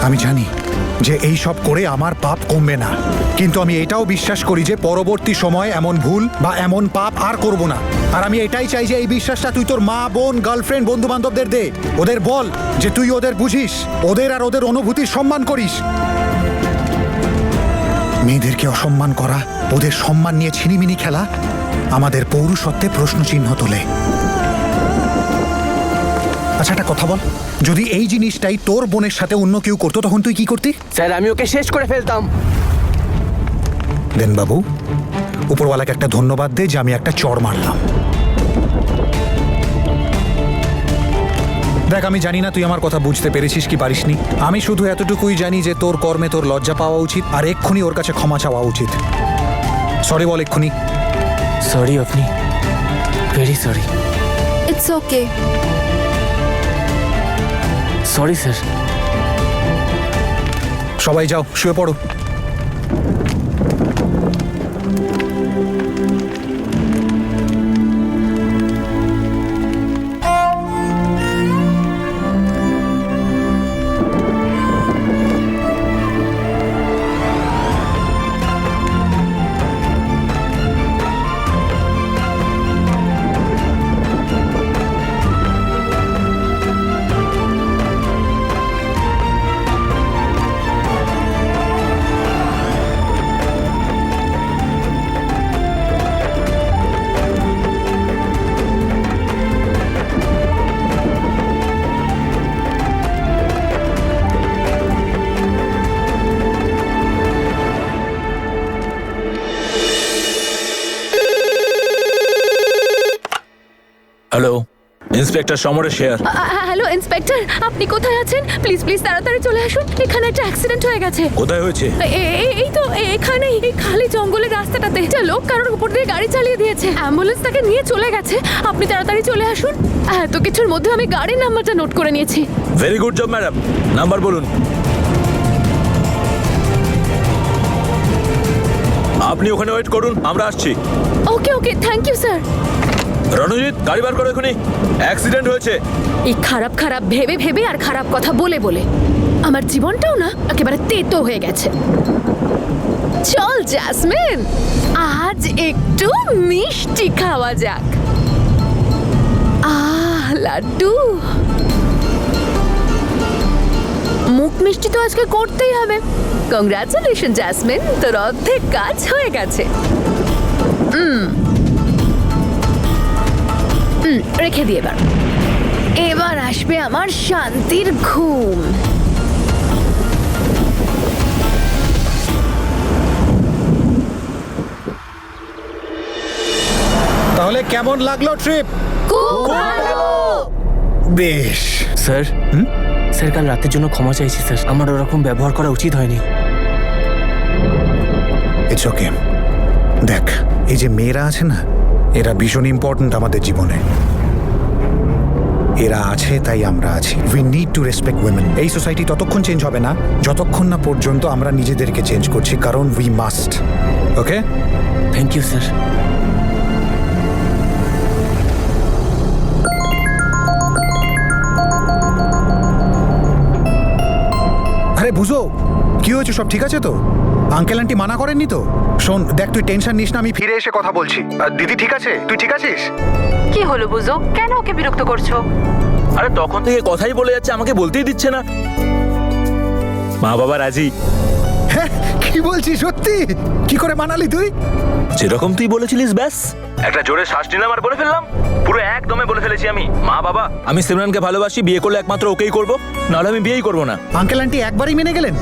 আমি জানি যে এই সব করে আমার পাপ কমবে না, কিন্তু আমি এটাও বিশ্বাস করি যে পরবর্তী সময় এমন ভুল বা এমন পাপ আর করব না। আর আমি এটাই চাই যে এই বিশ্বাসটা তুই তোর মা, বোন, গার্লফ্রেন্ড, বন্ধু বান্ধবদের দে। ওদের বল যে তুই ওদের বুঝিস, ওদের আর ওদের অনুভূতির সম্মান করিস। মেয়েদেরকে অসম্মান করা, ওদের সম্মান নিয়ে ছিনিমিনি খেলা আমাদের পৌরুষত্বে প্রশ্নচিহ্ন তোলে। আচ্ছা একটা কথা বল, যদি এই জিনিসটাই তোর বোনের সাথে অন্য কেউ করতো তখন তুই কি করতি? স্যার আমি ওকে শেষ করে ফেলতাম। দেন বাবু, উপরওয়ালাকে একটা ধন্যবাদ দে যে আমি একটা চড় মারলাম। দেখ, আমি জানি না তুই আমার কথা বুঝতে পেরেছিস কি পারিসনি। আমি শুধু এতটুকুই জানি যে তোর কর্মে তোর লজ্জা পাওয়া উচিত, আর এক্ষুনি ওর কাছে ক্ষমা চাওয়া উচিত। সরি বল এক্ষুনি। সরি আপনি, very sorry. It's okay. Sorry sir. সবাই যাও, শুয়ে পড়ো। Hello, inspector Samaresh share. Hello inspector, আপনি কোথায় আছেন? প্লিজ প্লিজ তাড়াতাড়ি চলে আসুন, এখানে একটা অ্যাক্সিডেন্ট হয়ে গেছে। কোথায় হয়েছে? এই তো এখানেই, এই খালি জঙ্গলের রাস্তাটাতে। একটা লোক কারোর উপর দিয়ে গাড়ি চালিয়ে দিয়েছে, অ্যাম্বুলেন্স তাকে নিয়ে চলে গেছে। আপনি তাড়াতাড়ি চলে আসুন। এত কিছুর মধ্যে আমি গাড়ির নাম্বারটা নোট করে নিয়েছি। Very good job madam, number বলুন। আপনি ওখানে ওয়েট করুন, আমরা আসছি। ওকে ওকে, থ্যাংক ইউ স্যার। রণজিৎ, গাড়ি বার করো এখনই, অ্যাক্সিডেন্ট হয়েছে। এই খারাপ খারাপ ভেবে ভেবে আর খারাপ কথা বলে বলে আমার জীবনটাও না একেবারে তেতো হয়ে গেছে। চল জ্যাসমিন, আজ একটু মিষ্টি খাওয়া যাক। লাড্ডু, মুখ মিষ্টি তো আজকে করতেই হবে। কংগ্রাচুলেশন জ্যাসমিন, তোর অর্ধেক কাজ হয়ে গেছে। রেখে দিয়ে এবার আসবে আমার শান্তির ঘুম। তাহলে কেমন লাগলো ট্রিপ? বেশ। স্যার, স্যার কাল রাতের জন্য ক্ষমা চাইছি স্যার, আমার ওরকম ব্যবহার করা উচিত হয়নি। It's okay. দেখ, এই যে মেয়েরা আছে না, এরা ভীষণ ইম্পর্ট্যান্ট আমাদের জীবনে। এরা আছে তাই আমরা আছি। We need to respect women. এই সোসাইটি ততক্ষণ চেঞ্জ হবে না যতক্ষণ না পর্যন্ত আমরা নিজেদেরকে চেঞ্জ করছি, কারণ we must. Okay, thank you sir. আরে বুঝো, কি হয়েছে? সব ঠিক আছে তো? আঙ্কেল আন্টি মানা করেননি তো? শোন দেখ, তুই টেনশন নিস না, আমি ফিরে এসে কথা বলছি। দিদি ঠিক আছে? তুই ঠিক আছিস? কি হলো বুঝো, কেন ওকে বিরক্ত করছো? আরে তখন থেকে কথাই বলে যাচ্ছে, আমাকে বলতেই দিচ্ছে না। মা বাবা রাজি। হ্যাঁ, কি বলছিস? সত্যি? কি করে মানালি তুই? যেরকম তুই বলেছিলিস ব্যাস, একটা জোরে শ্বাস নিলাম আর বলে ফেললাম। পুরো একদমে বলে ফেলেছি আমি। মা বাবা, আমি সিমরানকে ভালোবাসি, বিয়ে করলে একমাত্র ওকেই করবো, নাহলে আমি বিয়েই করবো না। আঙ্কেল আন্টি একবারই মেনে গেলেন?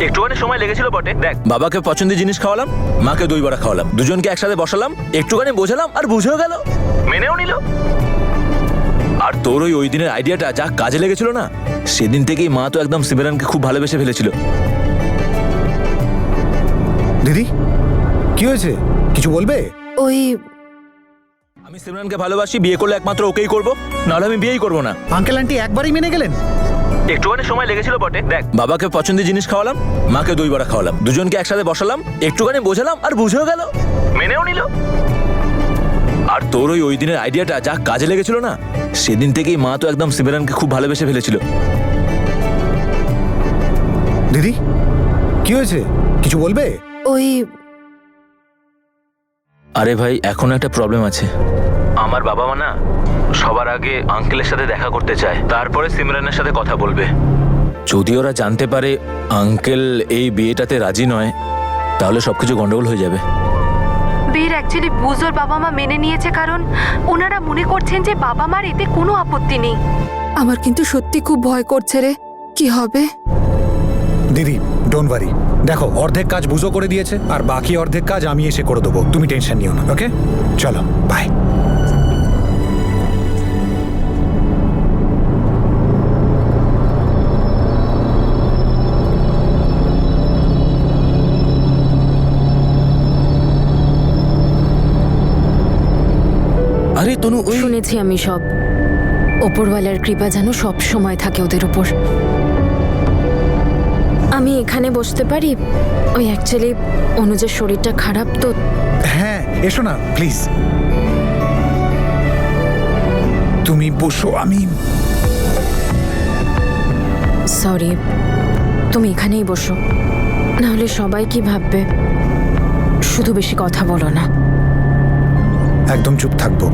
একটুখানি সময় লেগেছিল বটে। দেখ, বাবাকে পছন্দের জিনিস খাওয়ালাম, মাকে দই বড়া খাওয়ালাম, দুজনকে একসাথে বসালাম, একটুখানি বোঝালাম আর বুঝেও গেল, মেনেও নিল। আর তোর ওই দিনের আইডিয়াটা যা কাজে লেগেছিল না, সেদিন থেকেই মা তো একদম সিমরানকে খুব ভালোবেসে ফেলেছিল। দিদি কি হয়েছে? কিছু বলবে? ওই আমি সিমরানকে ভালোবাসি, বিয়ে করলে একমাত্র ওকেই করবো, নাহলে আমি বিয়েই করবো না। আঙ্কেল আন্টি একবারই মেনে গেলেন? একটুখানি সময় লেগেছিল বটে। দেখ, বাবাকে পছন্দের জিনিস খাওয়ালাম, মাকে দই বড়া খাওয়ালাম, দুজনকে একসাথে বসালাম, একটুখানি বোঝালাম আর বুঝেও গেল, মেনেও নিল। আর তোর ওই দিনের আইডিয়াটা যা কাজে লেগেছিল না, সেদিন থেকেই মা তো একদম সিমরানকে খুব ভালোবেসে ফেলেছিল। দিদি কি হয়েছে, কিছু বলবে? ওই আরে ভাই, এখন একটা প্রবলেম আছে। আমার বাবা মা না সবার আগে আঙ্কেলের সাথে দেখা করতে চায়, তারপরে সিমরানের সাথে কথা বলবে। যদি ওরা জানতে পারে আঙ্কেল এই বিয়েটাতে রাজি নয়, তাহলে সবকিছু গন্ডগোল হয়ে যাবে। বীর অ্যাকচুয়ালি বুজোর বাবা মা মেনে নিয়েছে কারণ ওনারা মনে করছেন যে বাবা মার এতে কোনো আপত্তি নেই। আমার কিন্তু সত্যি খুব ভয় করছে রে, কি হবে? দিদি ডোন্ট ওয়ারি, দেখো অর্ধেক কাজ বুঝো করে দিয়েছে, আর বাকি অর্ধেক কাজ আমি এসে করে দেবো, তুমি টেনশন নিও না। ওকে চলো বাই। আরে তনু, ওই শুনেছি আমি সব। ওপরওয়ালার কৃপা যেন সব সময় থাকে ওদের উপর। আমি এখানে বসতে পারি? ওই অ্যাকচুয়ালি অনুজের শরীরটা খারাপ তো। হ্যাঁ এসো না প্লিজ, তুমি বসো। আমি সরি, তুমি এখানেই বসো, নাহলে সবাই কি ভাববে। শুধু বেশি কথা বলো না। একদম চুপ থাকবো।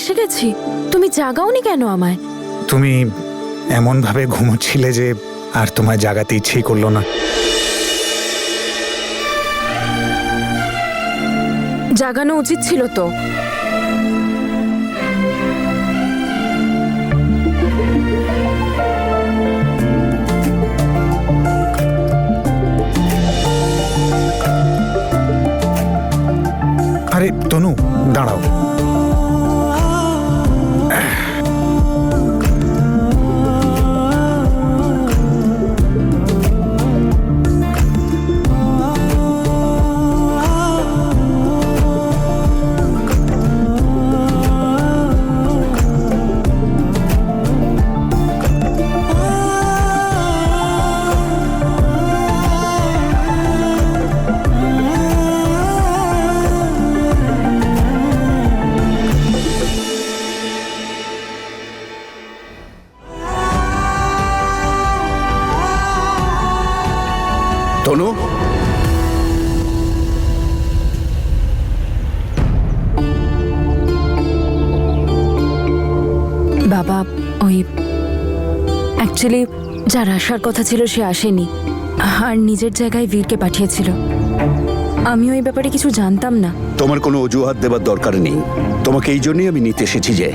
এসে গেছি। তুমি জাগাওনি কেন আমায়? তুমি এমন ভাবে ঘুমোচ্ছিলে যে আর তোমায় জাগাতে ইচ্ছেই করলো না। জাগানো উচিত ছিল তো। আরে তনু দাঁড়াও। তনু বাবা ওই অ্যাকচুয়ালি যার আসার কথা ছিল সে আসেনি আর নিজের জায়গায় বীরকে পাঠিয়েছিল। আমি ওই ব্যাপারে কিছু জানতাম না। তোমার কোনো অজুহাত দেবার দরকার নেই। তোমাকে এই জন্যই আমি নিতে এসেছি যে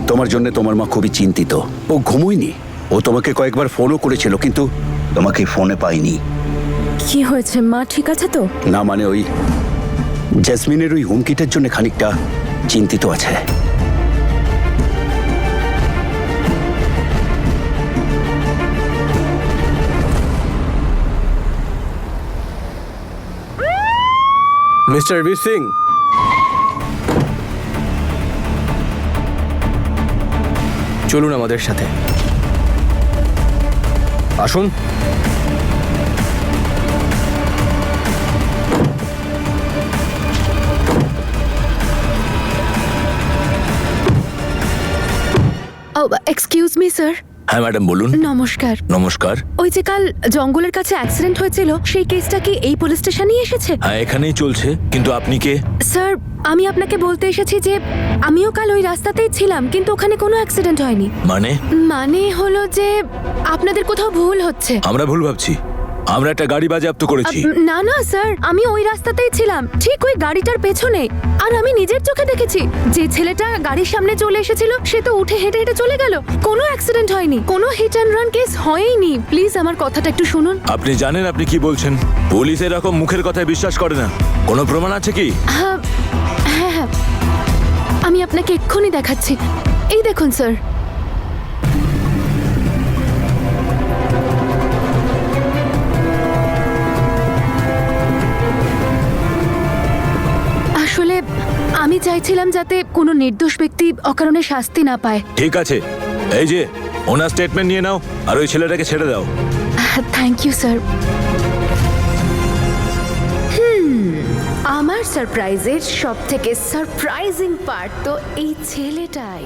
তোমার জন্য তোমার মা খুবই চিন্তিত। ও ঘুমোয়নি। ও তোমাকে কয়েকবার ফোনও করেছিল, কিন্তু তোমাকে ফোনে পাইনি। কি হয়েছে, মা ঠিক আছে তো? না মানে ওই জেসমিনের ওই হুমকিটার জন্য খানিকটা চিন্তিত আছে। মিস্টার বীর সিং, চলুন আমাদের সাথে। আসুন। Excuse me sir. হ্যাঁ ম্যাডাম বলুন। নমস্কার। নমস্কার। ওই যে কাল জঙ্গলের কাছে অ্যাক্সিডেন্ট হয়েছিল সেই কেসটা কি এই পুলিশ স্টেশনেই এসেছে? হ্যাঁ এখানেই চলছে, কিন্তু আপনি কে? স্যার আমি আপনাকে বলতে এসেছি যে আমিও কাল ওই রাস্তাতেই ছিলাম, কিন্তু ওখানে কোনো অ্যাক্সিডেন্ট হয়নি। মানে হলো যে আপনাদের কোথাও ভুল হচ্ছে। আমরা ভুল ভাবছি? আমরা একটা গাড়ি বাজেয়াপ্ত করেছি। না না স্যার, আমি ওই রাস্তাতেই ছিলাম, ঠিক ওই গাড়িটার পেছনে। আর আমি নিজের চোখে দেখেছি যে ছেলেটা গাড়ির সামনে চলে এসেছিল সে তো উঠে হেঁটে হেঁটে চলে গেল। কোনো অ্যাক্সিডেন্ট হয়নি, কোনো হিট অ্যান্ড রান কেস হয়নি। প্লিজ আমার কথাটা একটু শুনুন। আপনি জানেন আপনি কি বলছেন? পুলিশ এরকম মুখের কথায় বিশ্বাস করে না। কোনো প্রমাণ আছে কি? হ্যাঁ হ্যাঁ হ্যাঁ, আমি আপনাকে এক্ষুনি দেখাচ্ছি। এই দেখুন স্যার। আসলে আমি চাইছিলাম যাতে কোনো নির্দোষ ব্যক্তি অকারণে শাস্তি না পায়। ঠিক আছে, এই যে ওনার স্টেটমেন্ট নিয়ে নাও আর ওই ছেলেটাকে ছেড়ে দাও। Thank you sir. আমার সারপ্রাইজের সব থেকে সারপ্রাইজিং পার্ট তো এই ছেলেটাই।